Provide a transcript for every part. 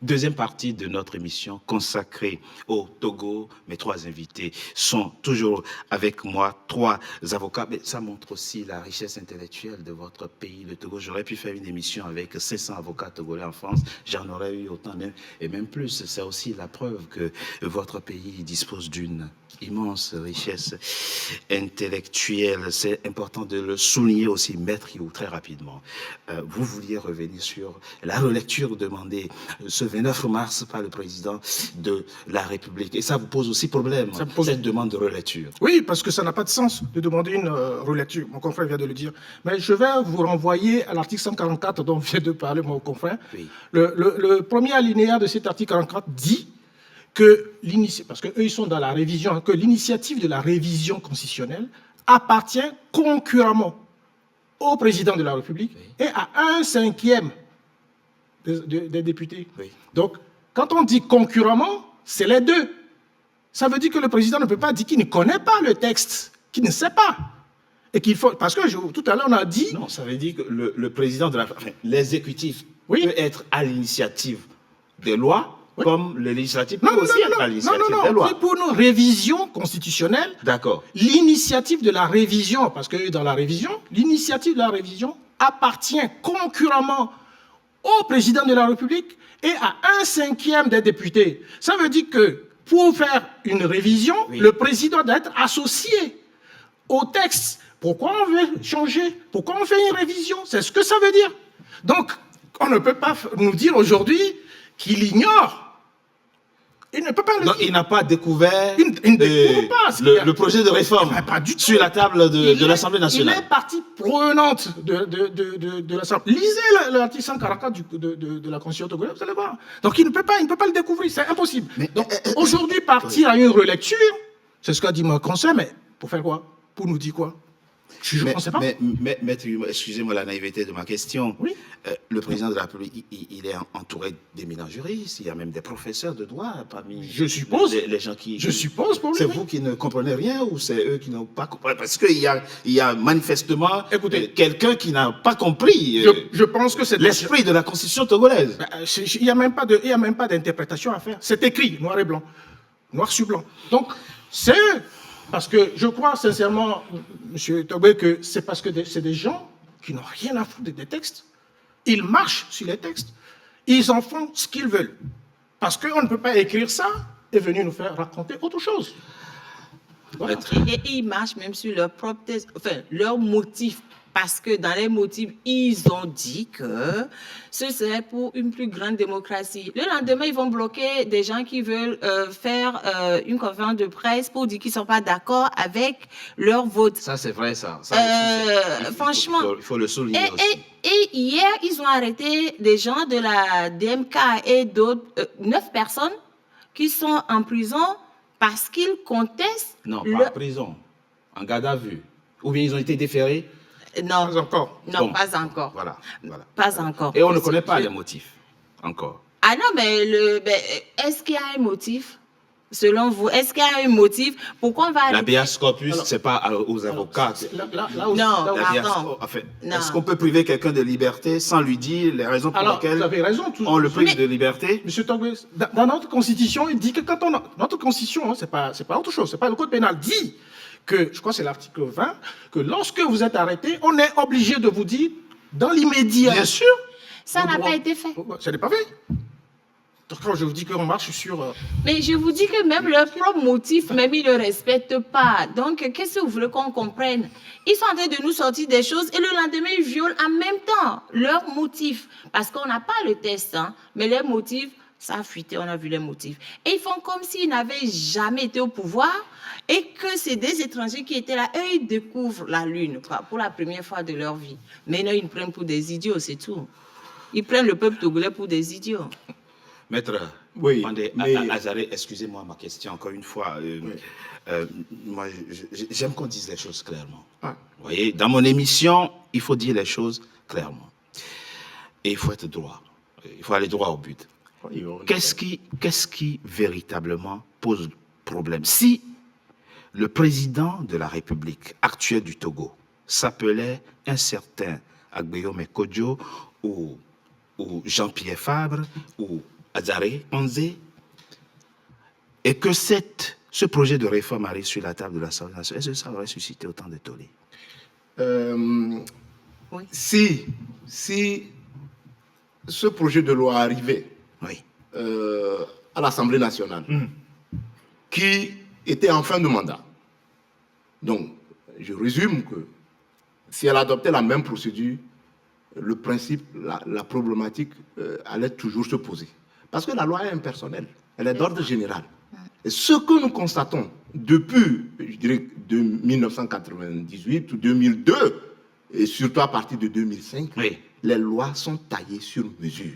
Deuxième partie de notre émission consacrée au Togo. Mes trois invités sont toujours avec moi, trois avocats. Mais ça montre aussi la richesse intellectuelle de votre pays, le Togo. J'aurais pu faire une émission avec 500 avocats togolais en France. J'en aurais eu autant et même plus. C'est aussi la preuve que votre pays dispose d'une immense richesse intellectuelle. C'est important de le souligner aussi, Maître You, très rapidement. Vous vouliez revenir sur la relecture demandée ce 29 mars par le président de la République. Et ça vous pose aussi problème, cette demande de relecture. Oui, parce que ça n'a pas de sens de demander une relecture. Mon confrère vient de le dire. Mais je vais vous renvoyer à l'article 144 dont vient de parler mon confrère. Oui. Le premier alinéa de cet article 44 dit que parce qu'eux, ils sont dans la révision, que l'initiative de la révision constitutionnelle appartient concurremment au président de la République et à 1/5 des députés. Oui. Donc, quand on dit concurremment, c'est les deux. Ça veut dire que le président ne peut pas dire qu'il ne connaît pas le texte, qu'il ne sait pas. Et qu'il faut. Parce que tout à l'heure, on a dit. Non, ça veut dire que le président de la. Enfin, l'exécutif peut être à l'initiative des lois. Oui. Comme le législatif peut aussi être à l'initiative des lois. C'est pour une révision constitutionnelle. D'accord. L'initiative de la révision, parce que dans la révision, l'initiative de la révision appartient concurremment au président de la République et à 1/5 des députés. Ça veut dire que pour faire une révision, le président doit être associé au texte. Pourquoi on veut changer? Pourquoi on fait une révision? C'est ce que ça veut dire. Donc, on ne peut pas nous dire aujourd'hui qu'il ignore. Il ne peut pas le dire. Il n'a pas découvert le projet de réforme sur la table de l'Assemblée nationale. Il est partie prenante de l'Assemblée. Lisez l'article 144 de la Constitution togolaise, vous allez voir. Donc il ne peut pas le découvrir, c'est impossible. Donc aujourd'hui, partir à une relecture, c'est ce qu'a dit mon conseil, mais pour faire quoi? Pour nous dire quoi? Je ne sais pas. Mais excusez-moi la naïveté de ma question. Oui. Le président de la République, il est entouré d'éminents juristes. Il y a même des professeurs de droit parmi les gens qui... Je suppose pour lui. C'est vous qui ne comprenez rien ou c'est eux qui n'ont pas compris? Parce qu'il y a manifestement quelqu'un qui n'a pas compris je pense que c'est l'esprit de la Constitution togolaise. Il n'y a même pas d'interprétation à faire. C'est écrit, noir et blanc. Noir sur blanc. Donc, c'est eux. Parce que je crois sincèrement, M. Togbe, que c'est parce que c'est des gens qui n'ont rien à foutre des textes. Ils marchent sur les textes. Ils en font ce qu'ils veulent. Parce qu'on ne peut pas écrire ça et venir nous faire raconter autre chose. Voilà. Et ils marchent même sur leur propre texte, enfin, leur motif. Parce que dans les motifs, ils ont dit que ce serait pour une plus grande démocratie. Le lendemain, ils vont bloquer des gens qui veulent faire une conférence de presse pour dire qu'ils ne sont pas d'accord avec leur vote. Ça, c'est vrai, ça. Franchement. Il faut le souligner aussi. Et hier, ils ont arrêté des gens de la DMK et d'autres, 9 personnes qui sont en prison parce qu'ils contestent... Non, pas en prison, en garde à vue. Ou bien ils ont été déférés. Non, pas encore. Non, pas encore. Voilà. Pas encore. Et on ne connaît pas les motifs, encore. Ah non, mais est-ce qu'il y a un motif, selon vous? Est-ce qu'il y a un motif? Pourquoi on va arrêter? L'habeas corpus, ce n'est pas aux avocats. Est-ce qu'on peut priver quelqu'un de liberté sans lui dire les raisons pour lesquelles on le prive de liberté? Monsieur Togbe, dans notre Constitution, il dit que quand notre Constitution, c'est pas autre chose, c'est pas le Code pénal, dit que, je crois que c'est l'article 20, que lorsque vous êtes arrêté, on est obligé de vous dire, dans l'immédiat. Bien sûr. Ça n'a pas été fait. Ça n'est pas fait. Donc quand je vous dis qu'on marche sur... Mais je vous dis que même leur propre motif, même ils ne le respectent pas. Donc, qu'est-ce que vous voulez qu'on comprenne? Ils sont en train de nous sortir des choses et le lendemain, ils violent en même temps leurs motifs. Parce qu'on n'a pas le test, hein, mais les motifs, ça a fuité, on a vu les motifs. Et ils font comme s'ils n'avaient jamais été au pouvoir et que c'est des étrangers qui étaient là. Eux, ils découvrent la Lune pour la première fois de leur vie. Mais non, ils nous prennent pour des idiots, c'est tout. Ils prennent le peuple togolais pour des idiots. Maître Azaré, excusez-moi ma question encore une fois. Moi, j'aime qu'on dise les choses clairement. Vous voyez, dans mon émission, il faut dire les choses clairement. Et il faut être droit. Il faut aller droit au but. Qu'est-ce qui véritablement pose problème? Si le président de la République actuelle du Togo s'appelait un certain Agbeyome Kodjo ou Jean-Pierre Fabre ou Azaré, Onzé, et que ce projet de réforme arrive sur la table de l'Assemblée nationale, est-ce que ça aurait suscité autant de tollé? Oui. Si ce projet de loi arrivait Oui. à l'Assemblée nationale, qui était en fin de mandat, donc je résume que si elle adoptait la même procédure, le principe, la problématique allait toujours se poser. Parce que la loi est impersonnelle, elle est d'ordre général. Et ce que nous constatons depuis, je dirais, de 1998 ou 2002, et surtout à partir de 2005, Oui. les lois sont taillées sur mesure.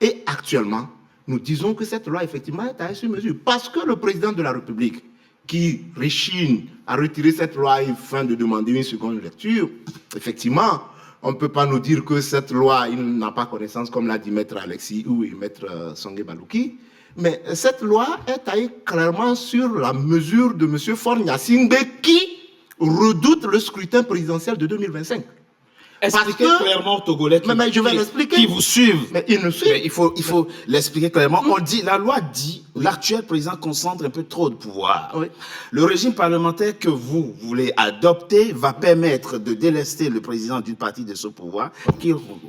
Et actuellement, nous disons que cette loi, effectivement, est taillée sur mesure. Parce que le président de la République, qui rechigne à retirer cette loi afin de demander une seconde lecture, effectivement, on ne peut pas nous dire que cette loi, il n'a pas connaissance, comme l'a dit Maître Alexis ou Maître Songe Balouki. Mais cette loi est taillée clairement sur la mesure de M. Faure-Gnassingbé qui redoute le scrutin présidentiel de 2025. Expliquez clairement aux Togolais je vais l'expliquer. qui vous suivent. Mais ils nous suivent. Mais il faut l'expliquer clairement. On dit, la loi dit, l'actuel président concentre un peu trop de pouvoir. Oui. Le régime parlementaire que vous voulez adopter va permettre de délester le président d'une partie de ce pouvoir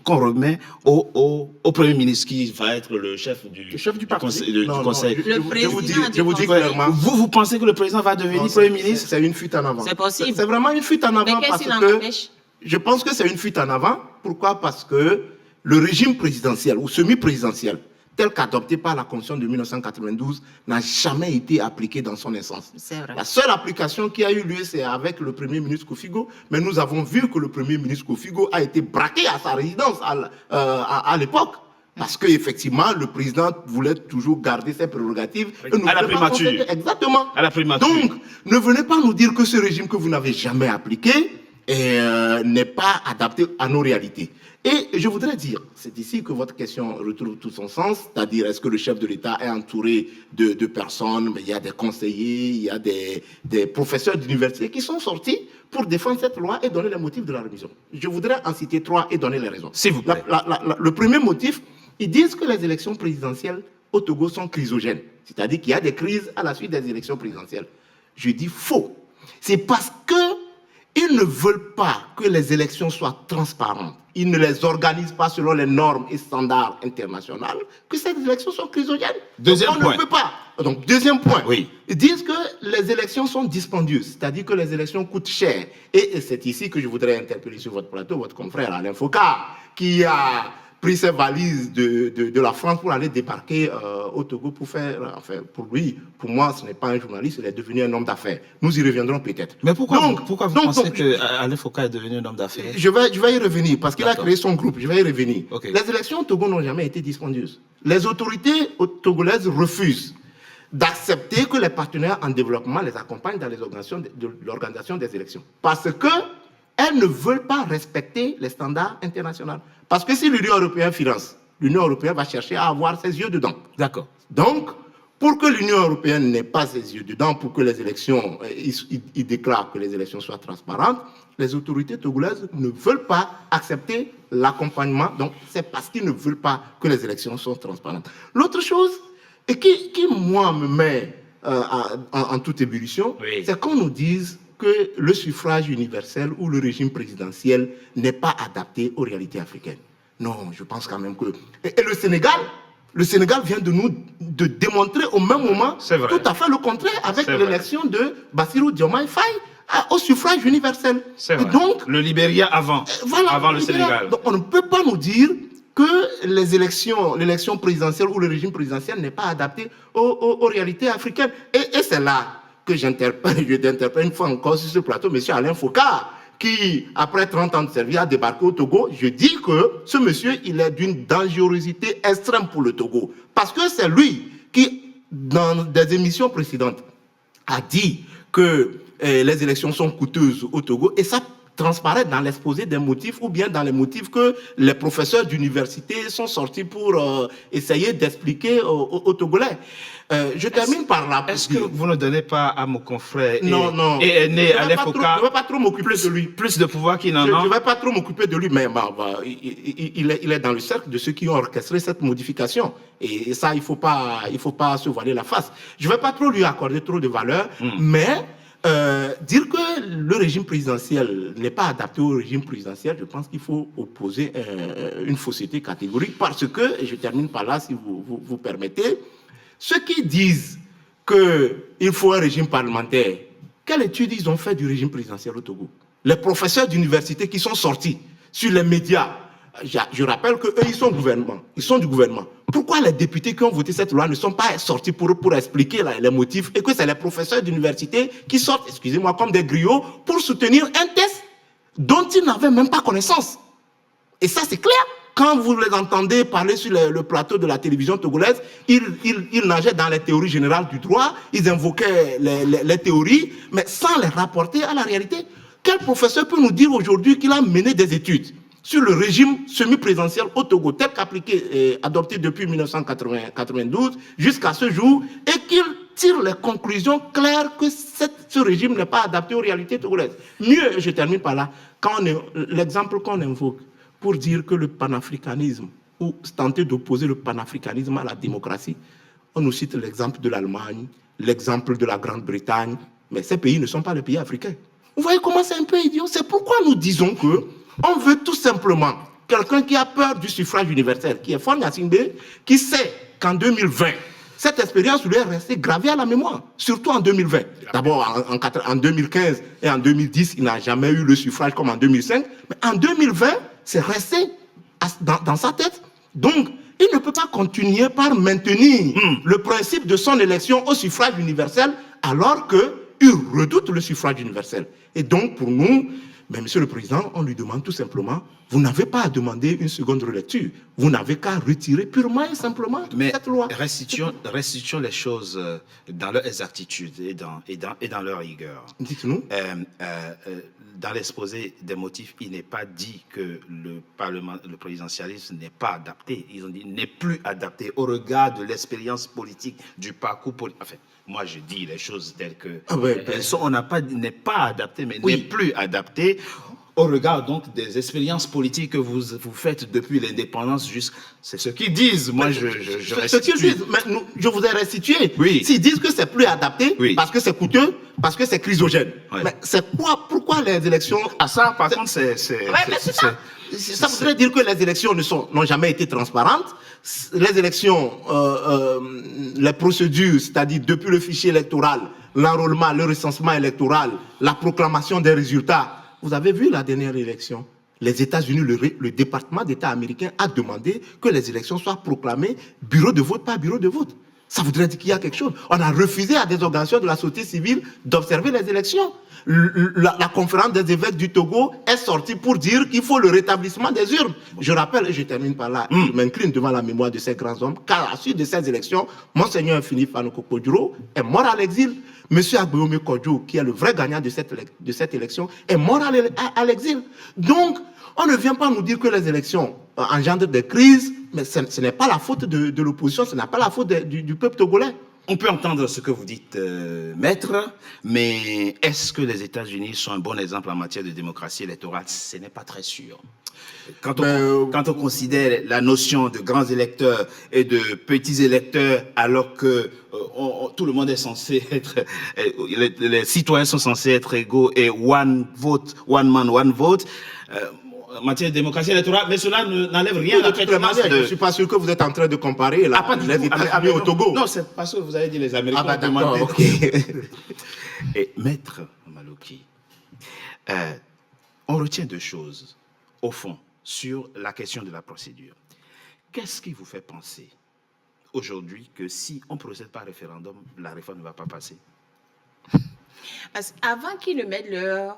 qu'on remet au Premier ministre qui va être le chef du parti. conseil. Je vous dis clairement. Vous pensez que le président va devenir Premier ministre? C'est une fuite en avant. C'est possible. C'est vraiment une fuite en avant. Mais qu'est-ce qui l'en empêche? Je pense que c'est une fuite en avant. Pourquoi? Parce que le régime présidentiel ou semi-présidentiel, tel qu'adopté par la Constitution de 1992, n'a jamais été appliqué dans son essence. C'est vrai. La seule application qui a eu lieu, c'est avec le Premier ministre Kofigo. Mais nous avons vu que le Premier ministre Kofigo a été braqué à sa résidence à l'époque. Parce qu'effectivement, le président voulait toujours garder ses prérogatives. À la primature. Exactement. À la primature. Donc, ne venez pas nous dire que ce régime que vous n'avez jamais appliqué n'est pas adapté à nos réalités. Et je voudrais dire, c'est ici que votre question retrouve tout son sens, c'est-à-dire est-ce que le chef de l'État est entouré de personnes, mais il y a des conseillers, il y a des professeurs d'université qui sont sortis pour défendre cette loi et donner les motifs de la révision. Je voudrais en citer 3 et donner les raisons. S'il vous plaît. Le premier motif, ils disent que les élections présidentielles au Togo sont chrysogènes, c'est-à-dire qu'il y a des crises à la suite des élections présidentielles. Je dis faux. C'est parce que ils ne veulent pas que les élections soient transparentes. Ils ne les organisent pas selon les normes et standards internationaux, que ces élections sont chrysogènes. Deuxième on point. ne peut pas. Donc, deuxième point. Oui. Ils disent que les élections sont dispendieuses, c'est-à-dire que les élections coûtent cher. Et c'est ici que je voudrais interpeller sur votre plateau votre confrère Alain Foucault, qui a pris ses valises de la France pour aller débarquer au Togo pour faire... Enfin, pour lui, pour moi, ce n'est pas un journaliste, il est devenu un homme d'affaires. Nous y reviendrons peut-être. Mais pourquoi vous pensez qu'Alain Foucault est devenu un homme d'affaires? Je vais y revenir, parce qu'il a créé son groupe. Je vais y revenir. Okay. Les élections au Togo n'ont jamais été dispendieuses. Les autorités togolaises refusent d'accepter que les partenaires en développement les accompagnent dans l'organisation des élections. Parce que elles ne veulent pas respecter les standards internationaux. Parce que si l'Union européenne finance, l'Union européenne va chercher à avoir ses yeux dedans. D'accord. Donc, pour que l'Union européenne n'ait pas ses yeux dedans, pour que les élections, ils déclarent que les élections soient transparentes, les autorités togolaises ne veulent pas accepter l'accompagnement. Donc, c'est parce qu'ils ne veulent pas que les élections soient transparentes. L'autre chose, et qui moi, me met en toute ébullition, oui, c'est qu'on nous dise que le suffrage universel ou le régime présidentiel n'est pas adapté aux réalités africaines. Non, je pense quand même que... Et le Sénégal vient de démontrer au même moment tout à fait le contraire avec l'élection de Bassirou Diomaye Faye au suffrage universel. C'est vrai. Donc, le Libéria avant le Sénégal. Donc on ne peut pas nous dire que l'élection présidentielle ou le régime présidentiel n'est pas adapté aux réalités africaines. Et c'est là que j'interpelle une fois encore sur ce plateau M. Alain Foucault, qui, après 30 ans de service, a débarqué au Togo. Je dis que ce monsieur, il est d'une dangerosité extrême pour le Togo. Parce que c'est lui qui, dans des émissions précédentes, a dit que les élections sont coûteuses au Togo. Et ça transparaître dans l'exposé des motifs ou bien dans les motifs que les professeurs d'université sont sortis pour essayer d'expliquer aux Togolais. Je termine par là. Est-ce que vous ne donnez pas à mon confrère Non. et né à Je ne l'EFOCA vais pas trop m'occuper de lui. plus de pouvoir qu'il n'en Je a? ne vais pas trop m'occuper de lui, mais il est dans le cercle de ceux qui ont orchestré cette modification. Et ça, il faut pas se voiler la face. Je ne vais pas trop lui accorder trop de valeur, mais dire que le régime présidentiel n'est pas adapté au régime présidentiel, je pense qu'il faut opposer une fausseté catégorique parce que, et je termine par là si vous permettez, ceux qui disent qu'il faut un régime parlementaire, quelle étude ils ont fait du régime présidentiel au Togo? Les professeurs d'université qui sont sortis sur les médias, je rappelle qu'eux, ils sont du gouvernement. Pourquoi les députés qui ont voté cette loi ne sont pas sortis pour expliquer les motifs et que c'est les professeurs d'université qui sortent, excusez-moi, comme des griots pour soutenir un test dont ils n'avaient même pas connaissance? Et ça, c'est clair. Quand vous les entendez parler sur le plateau de la télévision togolaise, ils nageaient dans les théories générales du droit, ils invoquaient les théories, mais sans les rapporter à la réalité. Quel professeur peut nous dire aujourd'hui qu'il a mené des études sur le régime semi-présidentiel au Togo, tel qu'appliqué, adopté depuis 1992 jusqu'à ce jour, et qu'il tire les conclusions claires que ce régime n'est pas adapté aux réalités togolaises? Mieux, je termine par là, l'exemple qu'on invoque pour dire que le panafricanisme, ou tenter d'opposer le panafricanisme à la démocratie, on nous cite l'exemple de l'Allemagne, l'exemple de la Grande-Bretagne, mais ces pays ne sont pas les pays africains. Vous voyez comment c'est un peu idiot? C'est pourquoi nous disons que on veut tout simplement quelqu'un qui a peur du suffrage universel, qui est Faure Gnassingbé, qui sait qu'en 2020, cette expérience lui est restée gravée à la mémoire, surtout en 2020. D'abord, en 2015 et en 2010, il n'a jamais eu le suffrage comme en 2005, mais en 2020, c'est resté dans sa tête. Donc, il ne peut pas continuer par maintenir le principe de son élection au suffrage universel alors qu'il redoute le suffrage universel. Et donc, pour nous, mais Monsieur le Président, on lui demande tout simplement, vous n'avez pas à demander une seconde relecture. Vous n'avez qu'à retirer purement et simplement cette loi. Restituons les choses dans leur exactitude et dans leur rigueur. Dites-nous. Dans l'exposé des motifs, il n'est pas dit que le présidentialisme n'est pas adapté. Ils ont dit n'est plus adapté au regard de l'expérience politique, du parcours politique. Enfin, moi, je dis les choses telles que elles sont. On n'est pas adapté, mais n'est plus adapté au regard donc des expériences politiques que vous faites depuis l'indépendance. C'est ce qu'ils disent. Moi, je restitue. Ce qu'ils disent, mais je vous ai restitué. Oui. S'ils disent que c'est plus adapté, parce que c'est coûteux, parce que c'est chrysogène. Oui. Mais c'est pourquoi les élections... Ah ça, par contre, c'est ça voudrait dire que les élections n'ont jamais été transparentes. Les élections, les procédures, c'est-à-dire depuis le fichier électoral, l'enrôlement, le recensement électoral, la proclamation des résultats. Vous avez vu la dernière élection? Les États-Unis, le département d'État américain a demandé que les élections soient proclamées bureau de vote par bureau de vote. Ça voudrait dire qu'il y a quelque chose. On a refusé à des organisations de la société civile d'observer les élections. La conférence des évêques du Togo est sortie pour dire qu'il faut le rétablissement des urnes. Je rappelle, et je termine par là, je m'incline devant la mémoire de ces grands hommes, car à la suite de ces élections, Monseigneur Philippe Anokoko-Duro est mort à l'exil. Monsieur Agbeome Kodjo, qui est le vrai gagnant de cette élection, est mort à l'exil. Donc, on ne vient pas nous dire que les élections engendrent des crises, mais ce n'est pas la faute de l'opposition, ce n'est pas la faute du peuple togolais. On peut entendre ce que vous dites, maître, mais est-ce que les États-Unis sont un bon exemple en matière de démocratie électorale? Ce n'est pas très sûr. Quand on considère la notion de grands électeurs et de petits électeurs, alors que tout le monde est censé être, les citoyens sont censés être égaux et one vote, one man, one vote, en matière de démocratie électorale, mais cela n'enlève rien à la pertinence de... Je ne suis pas sûr que vous êtes en train de comparer les États-Unis au Togo. Non, c'est parce que vous avez dit les Américains. Ah bah d'accord, ok. Et maître Malouki, on retient deux choses, au fond, sur la question de la procédure. Qu'est-ce qui vous fait penser aujourd'hui que si on ne procède pas à référendum, la réforme ne va pas passer? Parce qu'avant qu'ils ne mettent leur...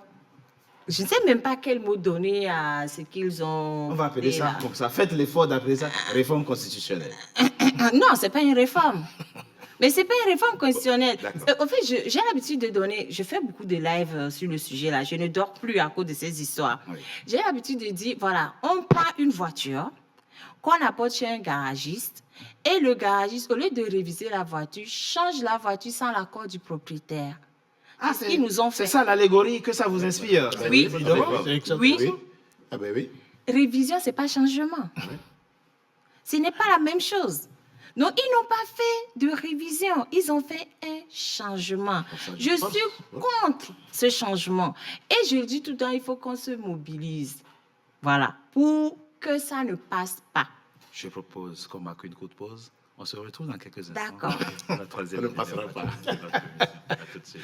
Je ne sais même pas quel mot donner à ce qu'ils ont... On va appeler ça comme ça. Faites l'effort d'appeler ça réforme constitutionnelle. Non, ce n'est pas une réforme. Mais c'est pas une réforme constitutionnelle. D'accord. En fait, j'ai l'habitude de donner, je fais beaucoup de lives sur le sujet là. Je ne dors plus à cause de ces histoires. Oui. J'ai l'habitude de dire, voilà, on prend une voiture qu'on apporte chez un garagiste et le garagiste, au lieu de réviser la voiture, change la voiture sans l'accord du propriétaire. C'est ce qu'ils nous ont fait. C'est ça l'allégorie que ça vous inspire. Oui. Évidemment. C'est exactement Oui. ça. Ah ben oui. Révision, c'est pas changement. Ce n'est pas la même chose. Donc, ils n'ont pas fait de révision, ils ont fait un changement. Je suis contre ce changement. Et je le dis tout le temps, il faut qu'on se mobilise. Voilà, pour que ça ne passe pas. Je propose qu'on marque une courte pause. On se retrouve dans quelques instants. D'accord. La troisième Ça ne passera émission. pas. À tout de suite.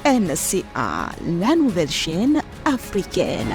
NCA, la nouvelle chaîne africaine.